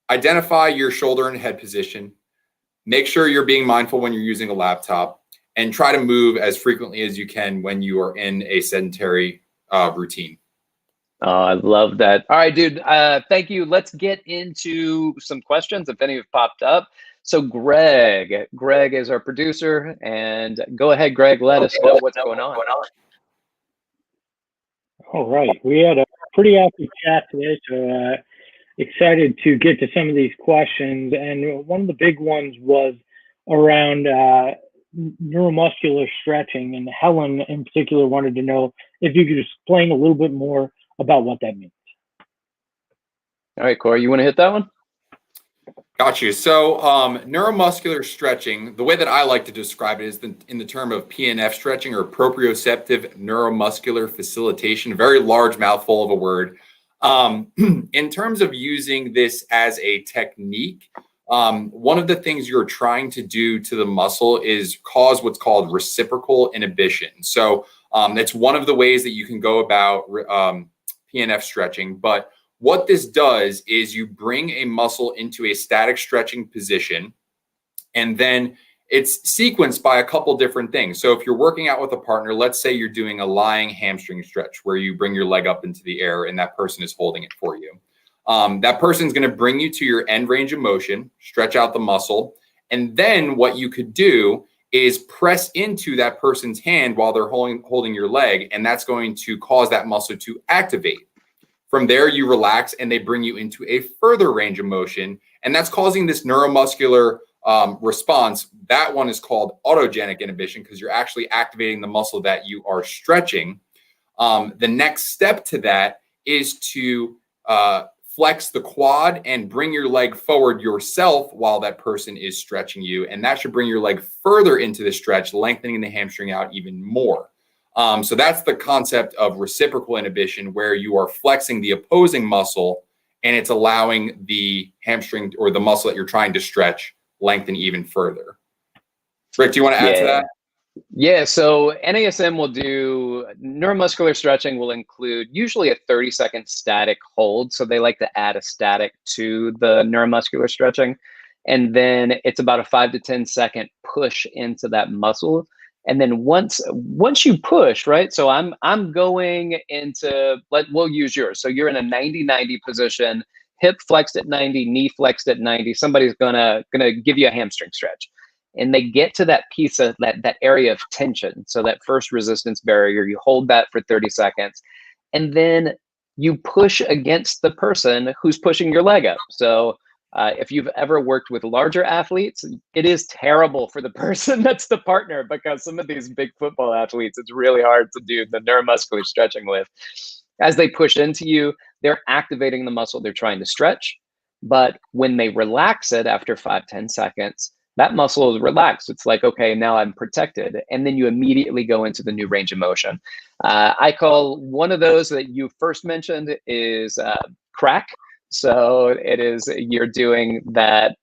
identify your shoulder and head position, make sure you're being mindful when you're using a laptop, and try to move as frequently as you can when you are in a sedentary routine. Oh, I love that. All right, dude. Thank you. Let's get into some questions, if any have popped up. So Greg is our producer, and go ahead, Greg. Let us know what's going on. All right. We had a pretty active chat today, so excited to get to some of these questions. And one of the big ones was around neuromuscular stretching. And Helen in particular wanted to know if you could explain a little bit more about what that means. All right, Cory, you want to hit that one? Got you. So neuromuscular stretching, the way that I like to describe it is in the term of PNF stretching, or proprioceptive neuromuscular facilitation, a very large mouthful of a word. In terms of using this as a technique, one of the things you're trying to do to the muscle is cause what's called reciprocal inhibition. So that's one of the ways that you can go about PNF stretching. But what this does is you bring a muscle into a static stretching position, and then it's sequenced by a couple different things. So if you're working out with a partner, let's say you're doing a lying hamstring stretch where you bring your leg up into the air and that person is holding it for you. That person's going to bring you to your end range of motion, stretch out the muscle. And then what you could do is press into that person's hand while they're holding your leg. And that's going to cause that muscle to activate. From there, you relax and they bring you into a further range of motion. And that's causing this neuromuscular response. That one is called autogenic inhibition because you're actually activating the muscle that you are stretching. The next step to that is to flex the quad and bring your leg forward yourself while that person is stretching you. And that should bring your leg further into the stretch, lengthening the hamstring out even more. So that's the concept of reciprocal inhibition, where you are flexing the opposing muscle and it's allowing the hamstring or the muscle that you're trying to stretch lengthen even further. Rick, do you want to add to that? Yeah, so NASM will do neuromuscular stretching will include usually a 30-second static hold. So they like to add a static to the neuromuscular stretching. And then it's about a 5 to 10 second push into that muscle. And then once you push, right? So I'm going into, we'll use yours. So you're in a 90-90 position hip flexed at 90, knee flexed at 90, somebody's gonna give you a hamstring stretch. And they get to that piece of that area of tension. So that first resistance barrier, you hold that for 30 seconds, and then you push against the person who's pushing your leg up. So if you've ever worked with larger athletes, it is terrible for the person that's the partner, because some of these big football athletes, it's really hard to do the neuromuscular stretching with. As they push into you, they're activating the muscle they're trying to stretch. But when they relax it after 5-10 seconds, that muscle is relaxed. It's like, okay, now I'm protected. And then you immediately go into the new range of motion. I call one of those that you first mentioned is crack. So it is, you're doing that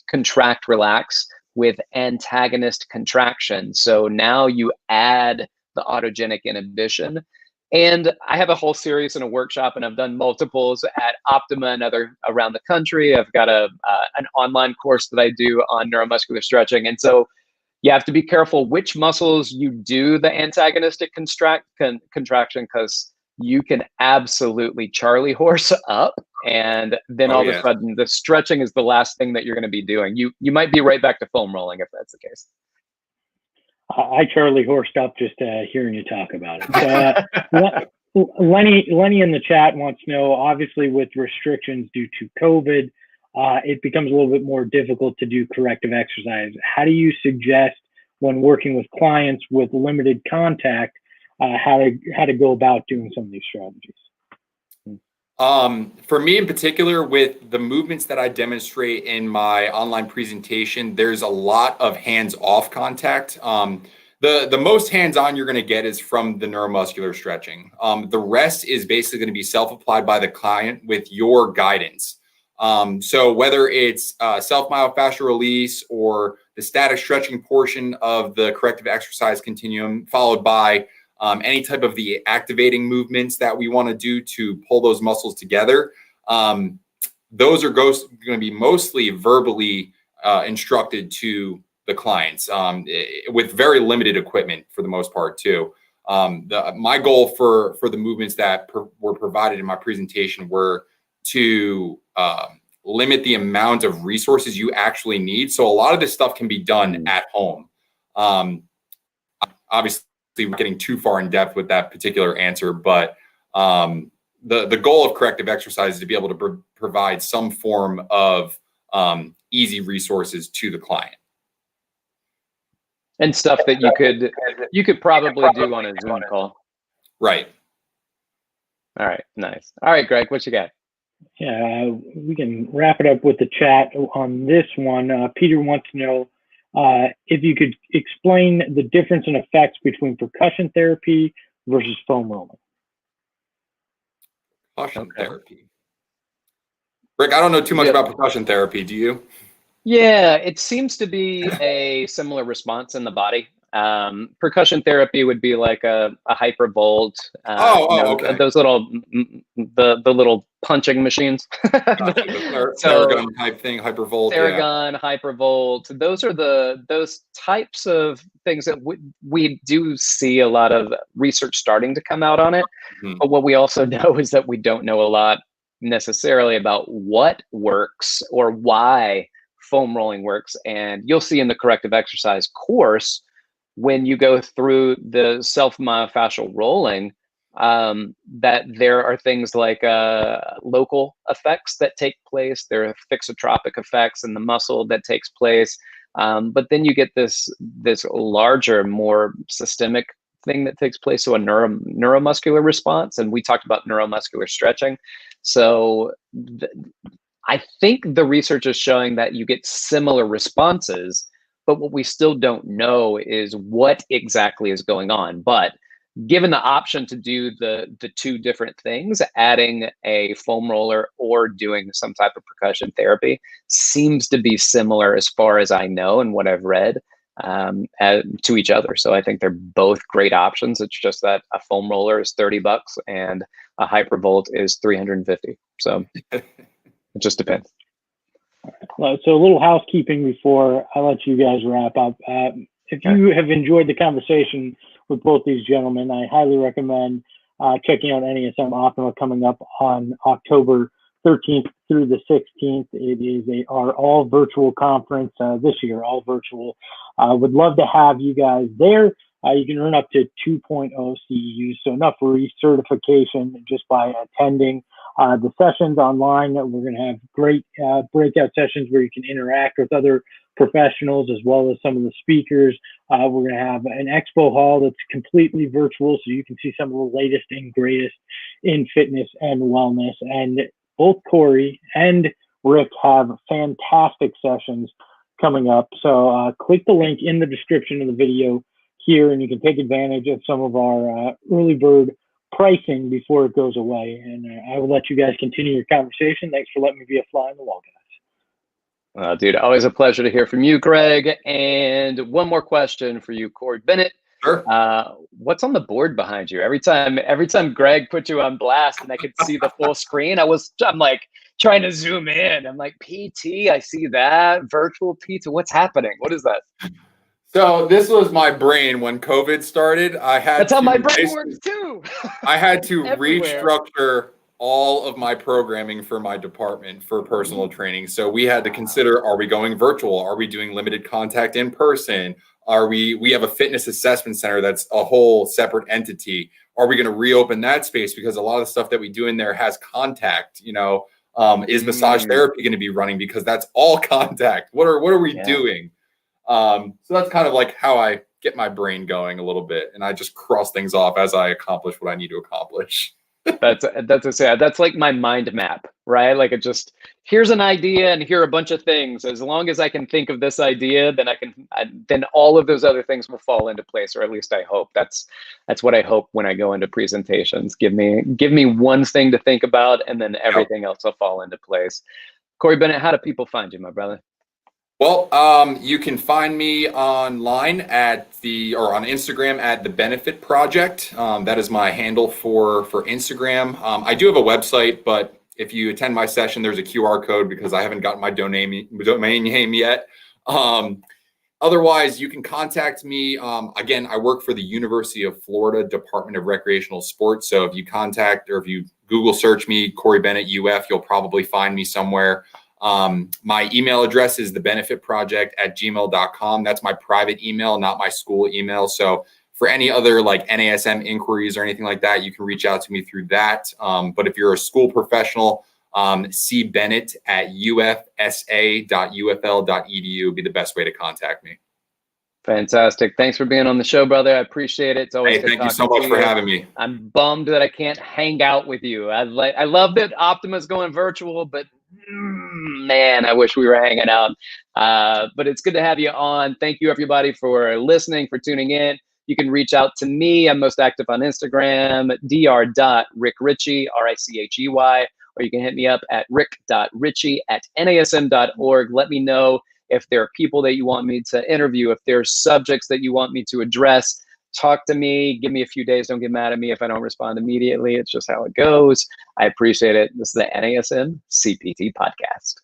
contract, relax with antagonist contraction. So now you add the autogenic inhibition. And I have a whole series in a workshop, and I've done multiples at Optima and other around the country. I've got an online course that I do on neuromuscular stretching. And so you have to be careful which muscles you do the antagonistic contraction, because you can absolutely Charlie horse up. And then all of a sudden the stretching is the last thing that you're going to be doing. You might be right back to foam rolling if that's the case. I Charlie horsed up just hearing you talk about it. So, Lenny in the chat wants to know, obviously with restrictions due to COVID, it becomes a little bit more difficult to do corrective exercise. How do you suggest, when working with clients with limited contact, how to go about doing some of these strategies? For me in particular, with the movements that I demonstrate in my online presentation, there's a lot of hands-off contact. The most hands-on you're going to get is from the neuromuscular stretching. The rest is basically going to be self-applied by the client with your guidance. So whether it's self-myofascial release or the static stretching portion of the corrective exercise continuum, followed by any type of the activating movements that we want to do to pull those muscles together. Those are going to be mostly verbally instructed to the clients with very limited equipment for the most part too. My goal for the movements that were provided in my presentation were to limit the amount of resources you actually need. So a lot of this stuff can be done at home. Obviously, we're getting too far in depth with that particular answer, but the goal of corrective exercise is to be able to provide some form of easy resources to the client. And stuff that you could probably do on a Zoom call. Right. All right, nice. All right, Greg, what you got? Yeah, we can wrap it up with the chat on this one. Peter wants to know if you could explain the difference in effects between percussion therapy versus foam rolling. Percussion therapy. Rick, I don't know too much about percussion therapy. Do you? Yeah, it seems to be a similar response in the body. Percussion therapy would be like a hypervolt. Okay. Those little the little punching machines. Theragun type thing, hypervolt. Theragun, hypervolt. Those are those types of things that we do see a lot of research starting to come out on it. Mm-hmm. But what we also know is that we don't know a lot necessarily about what works or why foam rolling works. And you'll see in the corrective exercise course, when you go through the self-myofascial rolling, that there are things like local effects that take place. There are fixotropic effects in the muscle that takes place. But then you get this larger, more systemic thing that takes place, so a neuromuscular response. And we talked about neuromuscular stretching. So I think the research is showing that you get similar responses, but what we still don't know is what exactly is going on. But given the option to do the two different things, adding a foam roller or doing some type of percussion therapy seems to be similar as far as I know and what I've read to each other. So I think they're both great options. It's just that a foam roller is $30 and a hypervolt is $350. So it just depends. So a little housekeeping before I let you guys wrap up. If you have enjoyed the conversation with both these gentlemen, I highly recommend checking out NASM Optima coming up on October 13th through the 16th. It is our all virtual conference this year, all virtual. Would love to have you guys there. You can earn up to 2.0 CEUs, so enough recertification just by attending the sessions online. We're going to have great breakout sessions where you can interact with other professionals as well as some of the speakers. We're going to have an expo hall that's completely virtual, so you can see some of the latest and greatest in fitness and wellness. And both Cory and Rick have fantastic sessions coming up. So click the link in the description of the video here, and you can take advantage of some of our early bird pricing before it goes away. And I will let you guys continue your conversation. Thanks for letting me be a fly on the wall, guys. Well, dude, always a pleasure to hear from you, Greg. And one more question for you, Cory Bennett. Sure. What's on the board behind you? Every time Greg put you on blast and I could see the full screen, I'm like trying to zoom in. I'm like, PT, I see that. Virtual PT, what's happening? What is that? So this was my brain when COVID started. That's how my brain works too. I had to Everywhere. restructure all of my programming for my department for personal training. So we had to consider, are we going virtual? Are we doing limited contact in person? We have a fitness assessment center that's a whole separate entity. Are we going to reopen that space? Because a lot of the stuff that we do in there has contact, is massage therapy going to be running? Because that's all contact. What are we doing? So that's kind of like how I get my brain going a little bit, and I just cross things off as I accomplish what I need to accomplish. That's like my mind map, right? Like it just, here's an idea and here are a bunch of things. As long as I can think of this idea, then then all of those other things will fall into place, or at least I hope. That's what I hope when I go into presentations. Give me one thing to think about, and then everything else will fall into place. Cory Bennett, how do people find you, my brother? Well, you can find me online on Instagram at The Benefit Project. That is my handle for Instagram. I do have a website, but if you attend my session, there's a QR code because I haven't gotten my domain name yet. Otherwise, you can contact me. Again, I work for the University of Florida Department of Recreational Sports. So if you if you Google search me, Cory Bennett UF, you'll probably find me somewhere. My email address is thebenefitproject@gmail.com. That's my private email, not my school email. So for any other like NASM inquiries or anything like that, you can reach out to me through that. But if you're a school professional, cbennett@ufsa.ufl.edu would be the best way to contact me. Fantastic. Thanks for being on the show, brother. I appreciate it. It's always thank you so much for having me. I'm bummed that I can't hang out with you. I love that Optima's going virtual, but man, I wish we were hanging out. But it's good to have you on. Thank you, everybody, for listening, for tuning in. You can reach out to me. I'm most active on Instagram, dr.rickrichy, Richey, or you can hit me up at rick.richey@nasm.org. Let me know if there are people that you want me to interview, if there are subjects that you want me to address. Talk to me. Give me a few days. Don't get mad at me if I don't respond immediately. It's just how it goes. I appreciate it. This is the NASM CPT podcast.